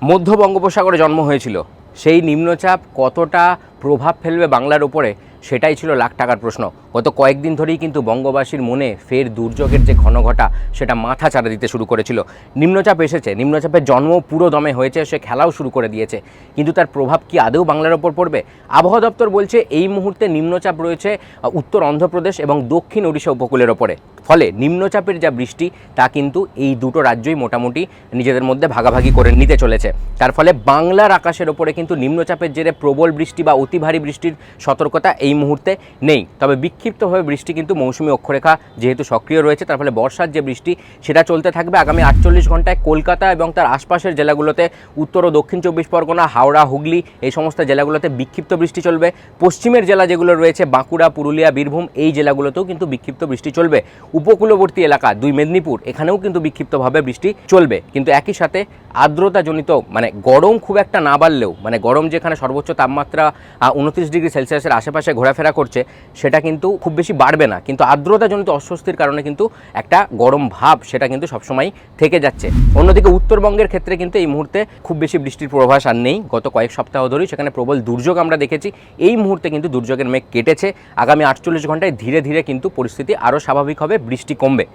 মধ্য বঙ্গোপসাগরে জন্ম হয়েছিল, সেই নিম্নচাপ কতটা প্রভাব ফেলবে বাংলার উপরে সেটাই ছিল লাখ টাকার প্রশ্ন। গত কয়েকদিন ধরেই কিন্তু বঙ্গবাসীর মনে ফের দুর্যোগের যে ঘনঘটা সেটা মাথা চাড়া দিতে শুরু করেছিল। নিম্নচাপ এসেছে, নিম্নচাপের জন্ম পুরো দমে হয়েছে, সে খেলাও শুরু করে দিয়েছে, কিন্তু তার প্রভাব কি আদৌ বাংলার ওপর পড়বে? আবহাওয়া দপ্তর বলছে এই মুহূর্তে নিম্নচাপ রয়েছে উত্তর অন্ধ্রপ্রদেশ এবং দক্ষিণ ওড়িশা উপকূলের ওপরে। ফলে নিম্নচাপের যা বৃষ্টি তা কিন্তু এই দুটো রাজ্যই মোটামুটি নিজেদের মধ্যে ভাগাভাগি করে নিতে চলেছে। তার ফলে বাংলার আকাশের ওপরে কিন্তু নিম্নচাপের জেরে প্রবল বৃষ্টি বা অতি ভারী বৃষ্টির সতর্কতা এই মুহূর্তে নেই। তবে বিক্ষিপ্তভাবে বৃষ্টি কিন্তু মৌসুমি অক্ষরেখা যেহেতু সক্রিয় রয়েছে, তার ফলে বর্ষার যে বৃষ্টি সেটা চলতে থাকবে আগামী 48 ঘন্টায়। কলকাতা এবং তার আশপাশের জেলাগুলোতে, উত্তর ও দক্ষিণ 24 পরগনা, হাওড়া, হুগলি এই সমস্ত জেলাগুলোতে বিক্ষিপ্ত বৃষ্টি চলবে। পশ্চিমের জেলা যেগুলো রয়েছে বাঁকুড়া, পুরুলিয়া, বীরভূম এই জেলাগুলোতেও কিন্তু বিক্ষিপ্ত বৃষ্টি চলবে। উপকূলবর্তী এলাকা 2 মেদিনীপুর এখানেও কিন্তু বিক্ষিপ্তভাবে বৃষ্টি চলবে। কিন্তু একই সাথে আর্দ্রতাজনিত মানে গরম খুব একটা না বাড়লেও, মানে গরম যেখানে সর্বোচ্চ তাপমাত্রা 29 ডিগ্রি সেলসিয়াসের আশেপাশে ঘোরাফেরা করছে সেটা কিন্তু খুব বেশি বাড়বে না, কিন্তু আর্দ্রতাজনিত অস্বস্তির কারণে কিন্তু একটা গরম ভাব সেটা কিন্তু সবসময় থেকে যাচ্ছে। অন্যদিকে উত্তরবঙ্গের ক্ষেত্রে কিন্তু এই মুহূর্তে খুব বেশি বৃষ্টির পূর্বাভাস আর নেই। গত কয়েক সপ্তাহ ধরেই সেখানে প্রবল দুর্যোগ আমরা দেখেছি। এই মুহূর্তে কিন্তু দুর্যোগের মেঘ কেটেছে। আগামী 48 ঘন্টায় ধীরে ধীরে কিন্তু পরিস্থিতি আরও স্বাভাবিক হবে, বৃষ্টি কমবে।